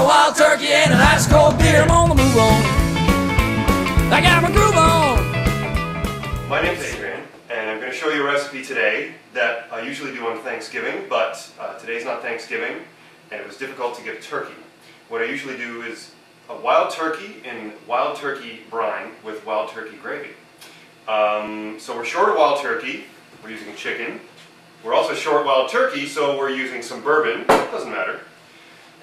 wild turkey and an ice cold beer. I'm on the move on. I got my groove on. My name's Adrian, and I'm going to show you a recipe today that I usually do on Thanksgiving, but today's not Thanksgiving, and it was difficult to get a turkey. What I usually do is a wild turkey in wild turkey brine with wild turkey gravy. So we're short of wild turkey, we're using chicken. We're also short wild turkey, so we're using some bourbon, doesn't matter.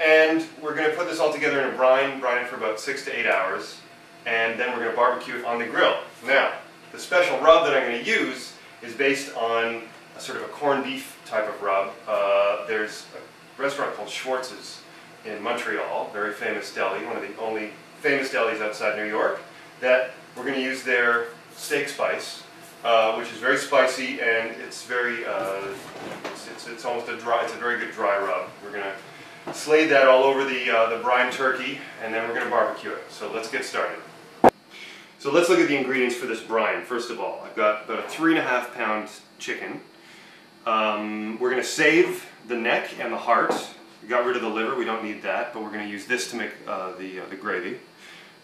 And we're going to put this all together in a brine it for about 6 to 8 hours, and then we're going to barbecue it on the grill. Now, the special rub that I'm going to use is based on a sort of a corned beef type of rub. There's a restaurant called Schwartz's in Montreal, very famous deli, one of the only famous delis outside New York, that we're going to use their steak spice, which is very spicy, and it's very, it's almost a dry, it's a very good dry rub. We're going to slade that all over the brine turkey, and then we're going to barbecue it. So let's get started. So let's look at the ingredients for this brine. First of all, I've got about a 3.5 pound chicken. We're going to save the neck and the heart. We got rid of the liver, we don't need that, but we're going to use this to make the gravy.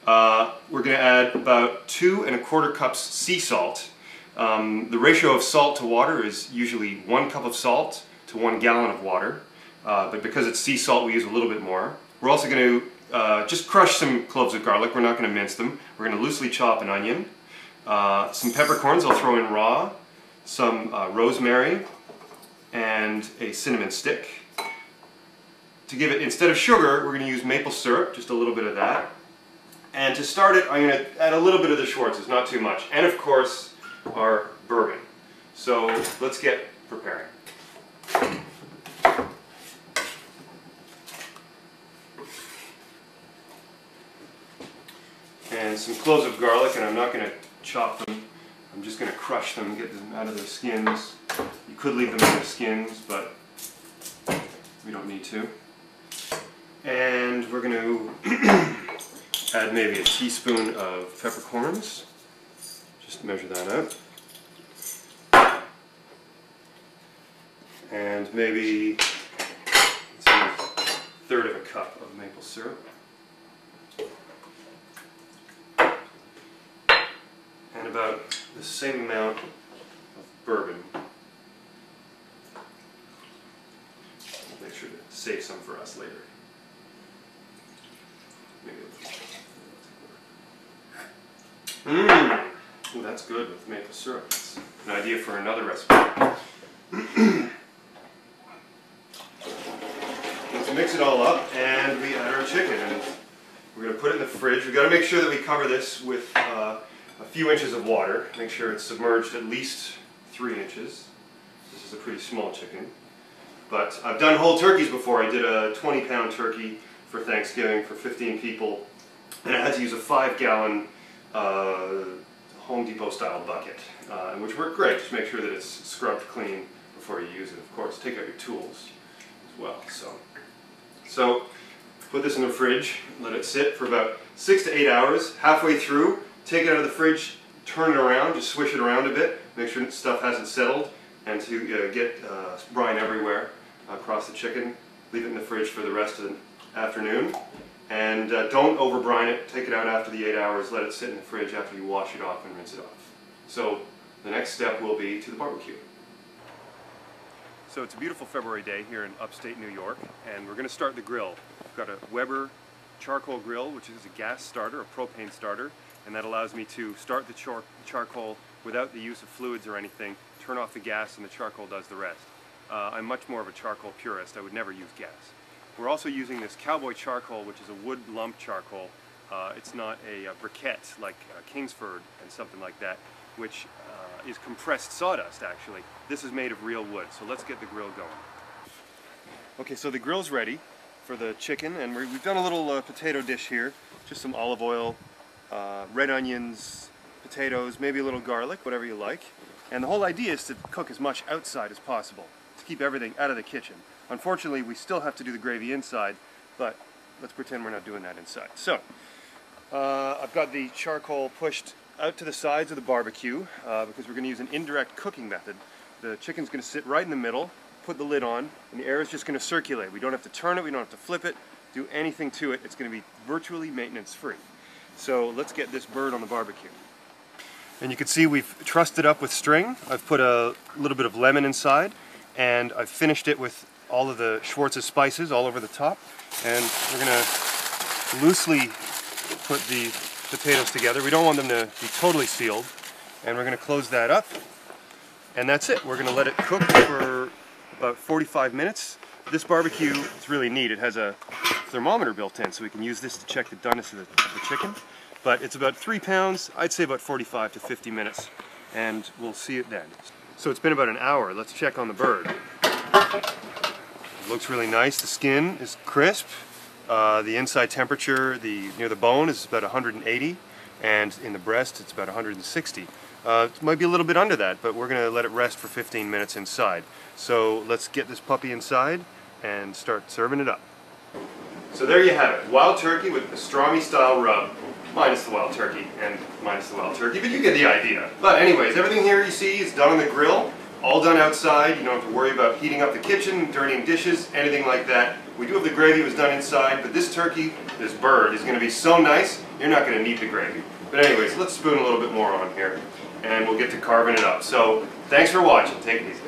We're going to add about 2 1/4 cups sea salt. The ratio of salt to water is usually 1 cup of salt to 1 gallon of water, but because it's sea salt we use a little bit more. We're also going to just crush some cloves of garlic. We're not going to mince them. We're going to loosely chop an onion, some peppercorns I'll throw in raw, some rosemary, and a cinnamon stick. To give it, instead of sugar, we're going to use maple syrup, just a little bit of that. And to start it, I'm going to add a little bit of the Schwartz's, not too much. And of course, our bourbon. So let's get preparing. And some cloves of garlic, and I'm not going to chop them. I'm just going to crush them, get them out of their skins. You could leave them in their skins, but we don't need to. And we're going to add maybe a teaspoon of peppercorns. Just measure that out. And maybe a 1/3 of a cup of maple syrup. And about the same amount of bourbon. We'll make sure to save some for us later. Ooh, that's good with maple syrup. That's an idea for another recipe. Let's mix it all up, and we add our chicken, and we're going to put it in the fridge. We've got to make sure that we cover this with a few inches of water. Make sure it's submerged at least 3 inches. This is a pretty small chicken. But I've done whole turkeys before. I did a 20-pound turkey for Thanksgiving for 15 people, and I had to use a 5-gallon Home Depot style bucket, which worked great. Just make sure that it's scrubbed clean before you use it. Of course, take out your tools as well. So put this in the fridge, let it sit for about 6 to 8 hours. Halfway through, take it out of the fridge, turn it around, just swish it around a bit, make sure that stuff hasn't settled, and to get brine everywhere across the chicken. Leave it in the fridge for the rest of the afternoon. And don't over brine it. Take it out after the 8 hours. Let it sit in the fridge after you wash it off and rinse it off. So the next step will be to the barbecue. So it's a beautiful February day here in upstate New York, and we're going to start the grill. We've got a Weber charcoal grill, which is a gas starter, a propane starter, and that allows me to start the charcoal without the use of fluids or anything, turn off the gas, and the charcoal does the rest. I'm much more of a charcoal purist. I would never use gas. We're also using this cowboy charcoal, which is a wood lump charcoal. It's not a briquette like Kingsford and something like that, which is compressed sawdust actually. This is made of real wood, so let's get the grill going. Okay, so the grill's ready for the chicken, and we've done a little potato dish here. Just some olive oil, red onions, potatoes, maybe a little garlic, whatever you like. And the whole idea is to cook as much outside as possible, to keep everything out of the kitchen. Unfortunately, we still have to do the gravy inside, but let's pretend we're not doing that inside. So, I've got the charcoal pushed out to the sides of the barbecue because we're going to use an indirect cooking method. The chicken's going to sit right in the middle, put the lid on, and the air is just going to circulate. We don't have to turn it, we don't have to flip it, do anything to it. It's going to be virtually maintenance free. So let's get this bird on the barbecue. And you can see we've trussed it up with string. I've put a little bit of lemon inside, and I've finished it with all of the Schwartz's spices all over the top. And we're going to loosely put the potatoes together. We don't want them to be totally sealed. And we're going to close that up. And that's it. We're going to let it cook for about 45 minutes. This barbecue is really neat. It has a thermometer built in, so we can use this to check the doneness of the chicken. But it's about 3 pounds, I'd say about 45 to 50 minutes, and we'll see it then. So it's been about an hour. Let's check on the bird. It looks really nice. The skin is crisp. The inside temperature near the bone is about 180, and in the breast it's about 160. It might be a little bit under that, but we're going to let it rest for 15 minutes inside. So let's get this puppy inside and start serving it up. So there you have it, wild turkey with pastrami style rub. Minus the wild turkey and minus the wild turkey, but you get the idea. But anyways, everything here you see is done on the grill, all done outside. You don't have to worry about heating up the kitchen, dirtying dishes, anything like that. We do have the gravy was done inside, but this turkey, this bird, is going to be so nice, you're not going to need the gravy. But anyways, let's spoon a little bit more on here, and we'll get to carving it up. So, thanks for watching. Take it easy.